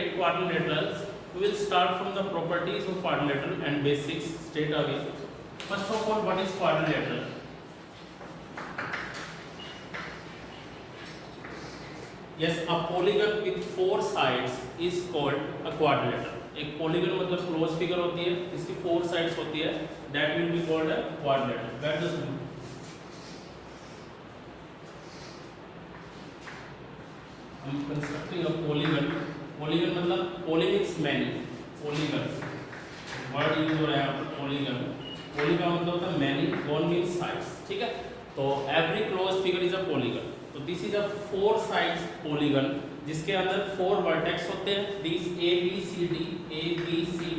create quadrilaterals, we will start from the properties of quadrilateral and basics straight away. First of all, what is quadrilateral? Yes, a polygon with 4 sides is called a quadrilateral. एक polygon मतलब close figure होती है, इसकी 4 sides होती है, that will be called a quadrilateral. That does mean I'm constructing a polygon. Polygon मतलब poly means many. Polygon word use हो रहा है यहाँ पर polygon. Poly का मतलब होता है many, gon means sides. ठीक है, तो every closed figure is a polygon. तो this is a 4 sides polygon जिसके अंदर 4 vertex होते हैं. These A B C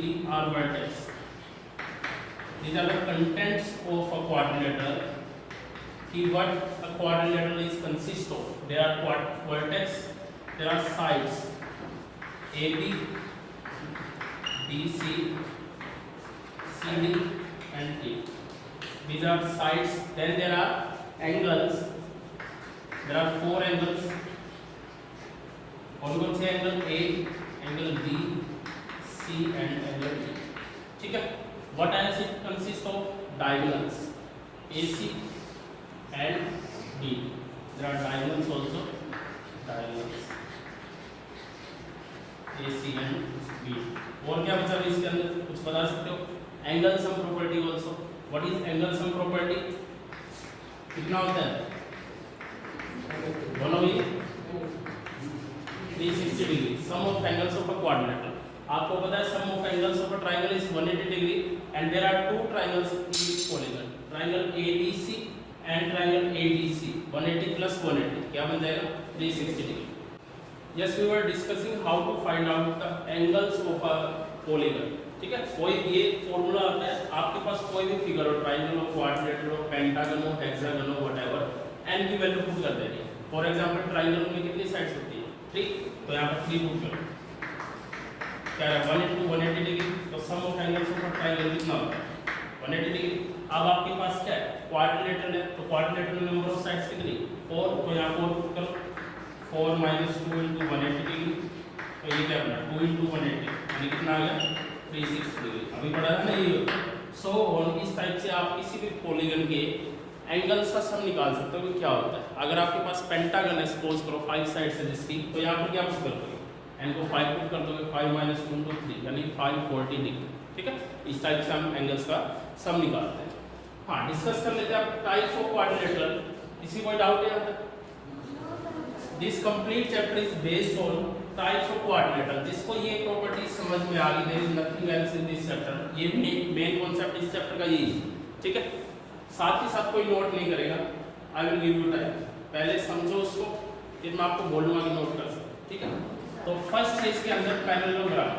D are vertex. These are the contents of a quadrilateral. कि what a quadrilateral is consist of. There are vertex, there are sides A B B C D and E. These are sides. Then there are angles. There are 4 angles. कौन से angle? A, angle B, C and angle D. ठीक है. What else it consists of? Diagonals AC and D. There are diagonals also. Diagonals AC and B. और क्या बचा इसके अंदर? कुछ बता सकते हो? Angle sum property also. What is angle sum property? कितना होता है? बोलो ये 360 degree. Sum of angles of a quadrilateral. आपको पता है sum of angles of a triangle is 180 degree and there are 2 triangles in this polygon. Triangle ABC and triangle ADC. 180 plus 180 क्या बन जाएगा? 360 degree. Yes, we were discussing how to find out the angles of a polygon. ठीक है, कोई ये formula आता है. आपके पास कोई भी फिगर हो, ट्रायंगल हो, क्वाड्रिलेटरल हो, पेंटागन हो, हेक्सागन हो, व्हाटएवर, एन की वैल्यू पुट कर देनी है. फॉर एग्जांपल ट्रायंगल में कितनी साइड्स होती है? 3. तो यहाँ पर 3 पुट करो. क्या है? 1 into 180 डिग्री. तो सम ऑफ एंगल्स ऑफ ट्रायंगल कितना होता है? 180 डिग्री. अब आपके पास क्या है? क्वाड्रिलेटरल है. तो क्वाड्रिलेटरल में नंबर ऑफ साइड्स कितनी? 4. तो यहाँ 4 पुट करो. 4 minus 2 into 180 डिग्री. तो ये क्या बना? 2 into 180 यानी कितना आ गया? 360 डिग्री. अभी पढ़ा था ना ये. सो इस टाइप से आप किसी भी पॉलीगन के एंगल्स का सम निकाल सकते हो कि क्या होता है. अगर आपके पास पेंटागन है, सपोज करो 5 साइड्स है जिसकी, तो यहाँ पर क्या पुट कर दोगे? एन को 5 पुट कर दोगे. 5 minus 2 into 3 यानी 540 डिग्री. ठीक है, इस टाइप से हम एंगल्स का सम निकालते हैं. हाँ, डिस्कस कर लेते हैं आप टाइप्स ऑफ क्वाड्रिलेटरल. किसी कोई डाउट है यहाँ तक? This complete chapter is based on types of quadrilateral. जिसको ये प्रॉपर्टीज समझ में आ गई, there is nothing else in this chapter. ये मेन कॉन्सेप्ट इस चैप्टर का यही है. ठीक है, साथ ही साथ कोई नोट नहीं करेगा. I will give you time. पहले समझो उसको, फिर मैं आपको बोलूंगा कि नोट कर सकते. ठीक है, तो फर्स्ट है इसके अंदर parallelogram.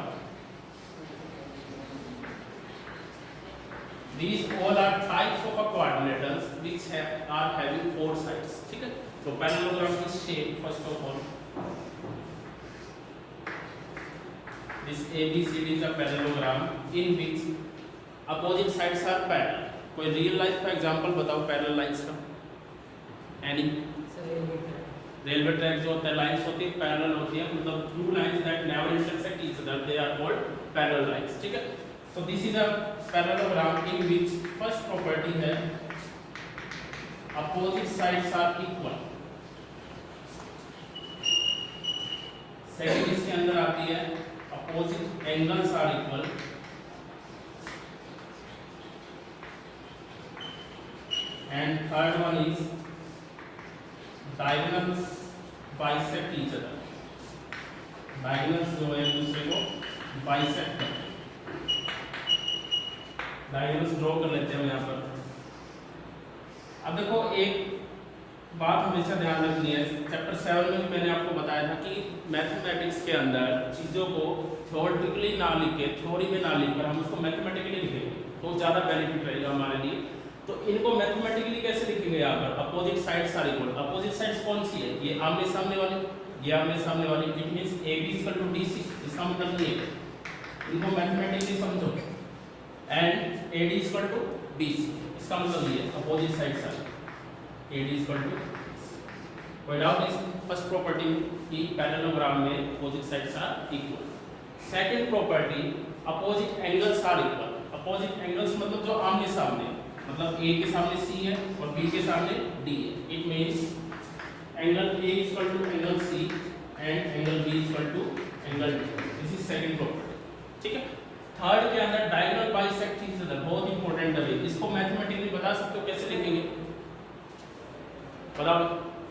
These all are types of a quadrilaterals which are having 4 sides. ठीक है, तो parallelogram is shape first of all. This ABCD is a parallelogram in which opposite sides are parallel. कोई रियल लाइफ का example बताओ parallel lines का. Any? Railway track जो होता है, लाइंस होती है पैरेलल होती है, मतलब two lines that never intersect each other, they are called parallel lines. ठीक है, तो this is a parallelogram in which first property है opposite sides are equal. Second इसके अंदर आती है opposite angles are equal. And third one is diagonals bisect each other. Diagonals जो है एक दूसरे को bisect करते हैं. Diagonals ड्रॉ कर लेते हैं हम यहाँ पर. अब देखो एक बात हमेशा ध्यान रखनी है. चैप्टर 7 में मैंने आपको बताया था कि मैथमेटिक्स के अंदर चीज़ों को थ्योरेटिकली ना लिख के, थ्योरी में ना लिखकर हम उसको मैथमेटिकली लिखेंगे तो ज़्यादा बेनिफिट रहेगा हमारे लिए. तो इनको मैथमेटिकली कैसे लिखेंगे? यहाँ पर opposite sides are equal. Opposite sides कौन सी है? ये आमने सामने वाली, ये आमने सामने वाली. It means AB equal to DC. इसका मतलब ये इनको मैथमेटिकली समझो. And AD equal to BC. इसका मतलब ये opposite sides are AD equal to. कोई डाउट इस फर्स्ट प्रॉपर्टी की पैरेललोग्राम में opposite sides are equal. Second property, opposite angles are equal. Opposite angles मतलब जो आमने सामने, मतलब ए के सामने सी है और बी के सामने डी है। It means angle A equal to angle C and angle B equal to angle D. This is second property, ठीक है। थर्ड के अंदर डायगोनल बाइसेक्ट ईच अदर, बहुत इंपॉर्टेंट है। इसको मैथमेटिकली बता सकते हो कैसे लिखेंगे? बताओ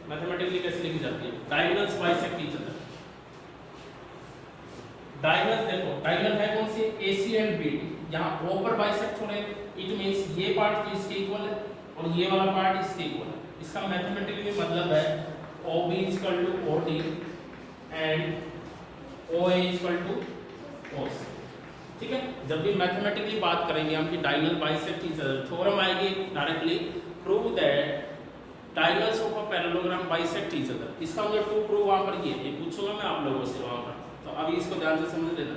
मैथमेटिकली कैसे लिखी जाती है? Diagonals bisect each other. Diagonal देखो, डायगोनल है कौन सी? AC and BD। यहाँ O पर बाइसेक्ट हो रहे हैं, इट मींस ये पार्ट इसके इक्वल है और ये वाला पार्ट इसके इक्वल है। इसका मैथमेटिकली मतलब है OB equal to OD and OA equal to OC, ठीक है। जब भी मैथमेटिकली बात करेंगे हम कि diagonal bisect each other, theorem आएगी directly prove that diagonals of a parallelogram bisect each other. इसका मुझे टू प्रूव वहां पर ये पूछूंगा मैं आप लोगों से वहां पर, तो अभी इसको ध्यान से समझ लेना।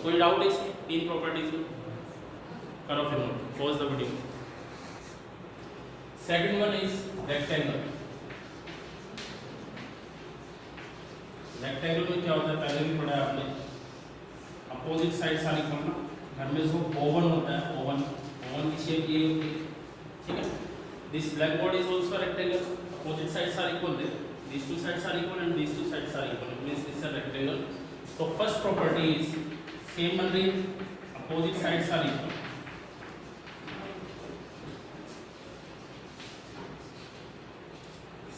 कोई डाउट है इसकी तीन प्रॉपर्टीज में? करो फिर note, pause the video. Second one is rectangle. Rectangle में क्या होता है पहले भी पढ़ा है आपने, अपोजिट साइड सारी इक्वल ना। घर में जो ओवन होता है, ओवन की शेप ये होती है, ठीक है। This black board is also rectangle, opposite sides are equal there, these two sides are equal and these two sides are equal, it means this is a rectangle. So first property is same only, opposite sides are equal.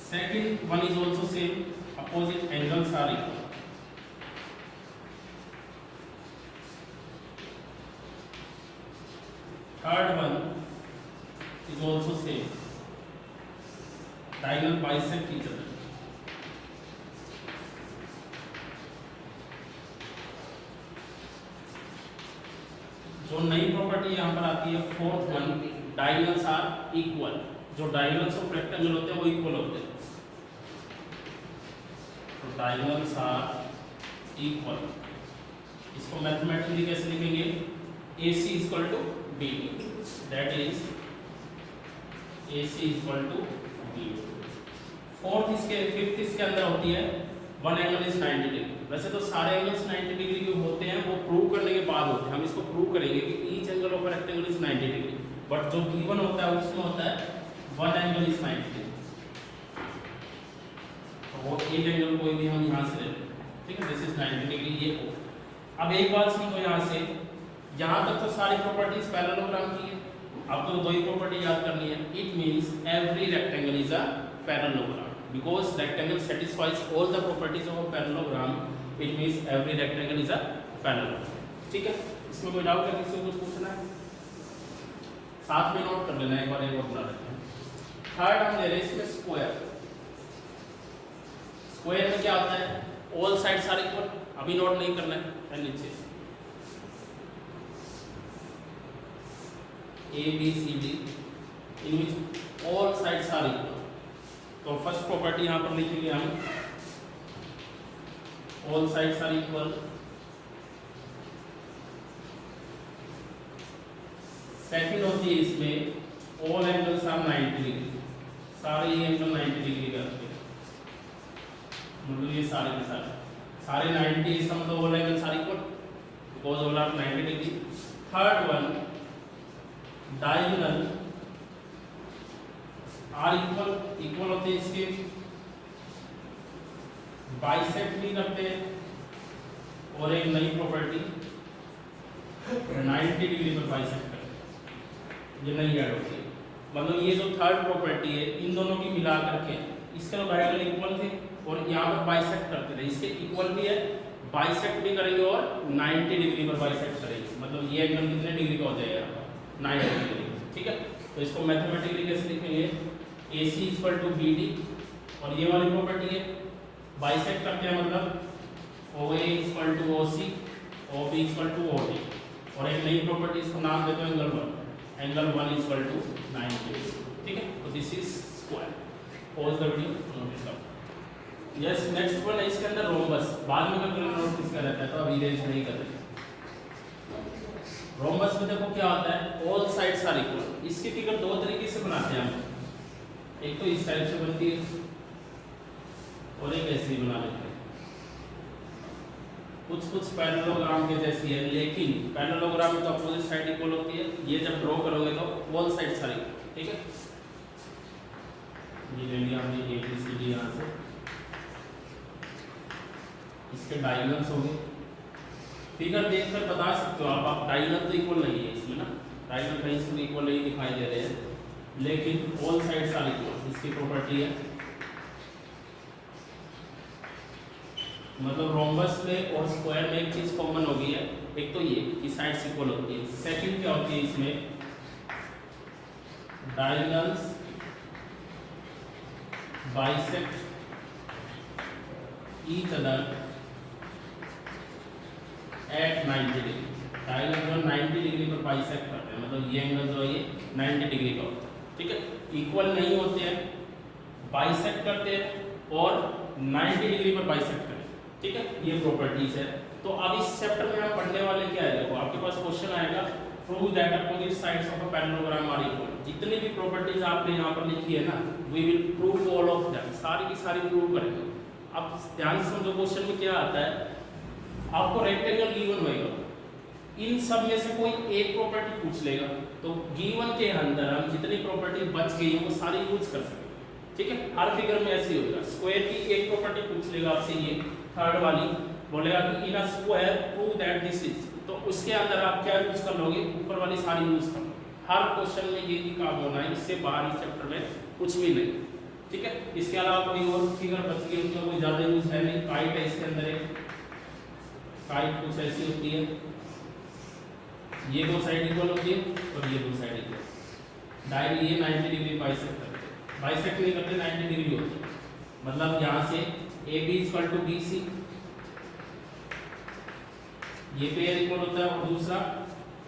Second one is also same, opposite angles are equal. Third one is also same, diagonal bisect each other. जो नई property यहाँ पर आती है fourth one, diagonals are equal. जो diagonals of rectangle होते हैं वो इक्वल होते हैं, तो डायगोनल्स आर इक्वल। इसको मैथमेटिकली कैसे लिखेंगे? AC equal to BD, that is AC equal to BD। Fifth इसके अंदर होती है वन एंगल इज 90 डिग्री। वैसे तो सारे एंगल्स 90 डिग्री के होते हैं, वो प्रूव करने के बाद होते हैं। हम इसको प्रूव करेंगे कि each angle of rectangle is 90 degree, but जो गिवन होता है उसमें होता है वन एंगल इज 90 डिग्री। तो वो एक एंगल कोई भी हम यहाँ से ले लें, ठीक है, दिस इज 90 डिग्री, ये हो। अब एक बात समझो, यहाँ से यहाँ तक तो सारी प्रॉपर्टीज पैरेललोग्राम की है। अब तो दो ही प्रॉपर्टी याद करनी है। It means every rectangle is a parallelogram because rectangle satisfies all the properties of a parallelogram. It means every rectangle is a parallelogram, ठीक है। इसमें कोई डाउट है? किसी को कुछ पूछना है? साथ में नोट कर लेना, एक बार एक और बना लेते हैं। थर्ड हम ले रहे हैं इसमें स्क्वायर। स्क्वायर में क्या होता है? All sides are equal. अभी नोट नहीं करना है, नीचे ABCD in which all sides are equal। तो फर्स्ट प्रॉपर्टी यहां पर लिखेंगे हम, all sides are equal. Second होती है इसमें ऑल एंगल्स आर 90 डिग्री। सारे ये एंगल 90 डिग्री करते हैं, मतलब ये सारे के सारे 90, इसका मतलब all angles are equal because all are 90 degree. Third one, diagonal are equal होते हैं इसके, बाइसेक्ट भी करते हैं। और एक नई प्रॉपर्टी 90 डिग्री पर बाइसेक्ट करते हैं, ये नई ऐड होती है। मतलब ये जो थर्ड प्रॉपर्टी है, इन दोनों की मिला करके इसके तो डायगोनल इक्वल थे और यहाँ पर बाइसेक्ट करते थे, इसके इक्वल भी है, बाइसेक्ट भी करेंगे और 90 डिग्री पर बाइसेक्ट करेंगे। मतलब ये एंगल कितने डिग्री का हो जाएगा? 90 डिग्री, ठीक है। तो इसको मैथमेटिकली कैसे लिखेंगे? AC इक्वल टू BD, और ये वाली प्रॉपर्टी है बाइसेक्ट करते हैं, मतलब OA equal to OC, OB equal to OD। और एक नई प्रॉपर्टी, इसको नाम देते हैं एंगल 1, एंगल 1 इक्वल टू 90, ठीक है। तो this is square. Pause the video, note it down. Yes, next one है इसके अंदर रोम्बस। बाद में करके नोट किसका रहता है, तो अभी इरेज नहीं कर रहे। रोम्बस में देखो क्या होता है, ऑल साइड्स आर इक्वल। इसकी फिगर दो तरीके से बनाते हैं हम, एक तो इस टाइप से बनती है और एक ऐसे ही बना लेते हैं। कुछ पैरेललोग्राम के जैसी है, लेकिन पैरेललोग्राम में तो अपोजिट साइड इक्वल होती है, ये जब ड्रॉ करोगे तो वन साइड सारी, ठीक है। ये ले लिया हमने ABCD यहाँ से, इसके डायगोनल्स होंगे। फिगर देखकर बता सकते हो आप डायगोनल तो इक्वल नहीं है इसमें ना, डायगोनल कहीं से इक्वल नहीं दिखाई दे रहे हैं, लेकिन ऑल साइड्स आर इक्वल, इसकी प्रॉपर्टी है। मतलब रोम्बस में और स्क्वायर में एक चीज कॉमन हो गई है, एक तो ये कि साइड्स इक्वल होती है, सेकंड क्या होती है इसमें, diagonals bisect each other at 90 degree. Diagonal जो 90 डिग्री पर बाइसेक्ट करते हैं, मतलब ये एंगल जो है ये 90 डिग्री का होता है, ठीक है। इक्वल नहीं होते हैं, बाइसेक्ट करते हैं और 90 डिग्री पर बाइसेक्ट करते हैं, ठीक है। ये प्रॉपर्टीज है। तो अब इस चैप्टर में हम पढ़ने वाले क्या है, देखो आपके पास क्वेश्चन आएगा, prove that opposite sides of a parallelogram are equal. जितनी भी प्रॉपर्टीज आपने यहाँ पर लिखी है ना, we will prove all of them, सारी की सारी प्रूव करेंगे। अब ध्यान से समझो, क्वेश्चन में क्या आता है, आपको रेक्टेंगल गिवन होगा, इन सब में से कोई एक प्रॉपर्टी पूछ लेगा, तो गिवन के अंदर हम जितनी प्रॉपर्टी बच गई है वो सारी यूज कर सकते, ठीक है। हर फिगर में ऐसे ही होगा, स्क्वायर की एक प्रॉपर्टी पूछ लेगा आपसे, ये थर्ड वाली बोलेगा कि in a square prove that this is, तो उसके अंदर आप क्या यूज कर लोगे, ऊपर वाली सारी यूज कर लो। हर क्वेश्चन में यही काम होना है, इससे बाहर इस चैप्टर में कुछ भी नहीं, ठीक है। इसके अलावा कोई और फिगर बच गई, उसमें कोई ज्यादा यूज है नहीं। काइट है इसके अंदर, एक काइट कुछ ऐसी होती है, ये दो साइड इक्वल होती है और ये दो साइड इक्वल, डायरेक्ट ये 90 डिग्री बाइसेक्ट करते हैं, बाइसेक्ट नहीं करते 90 डिग्री होती है, मतलब यहाँ से AB इक्वल टू BC, ये पेयर इक्वल होता है, और दूसरा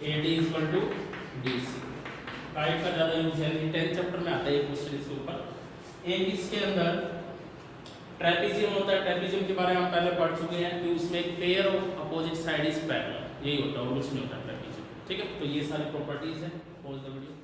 AD equal to DC। Kite का ज्यादा यूज है नहीं, 10th चैप्टर में आता है ये क्वेश्चन इसके ऊपर। एक इसके अंदर ट्रेपेजियम होता है, ट्रेपेजियम के बारे में हम पहले पढ़ चुके हैं कि उसमें एक pair of opposite side is parallel, यही होता है और कुछ नहीं होता ट्रेपेजियम, ठीक है। तो ये सारी प्रॉपर्टीज है। Pause the video.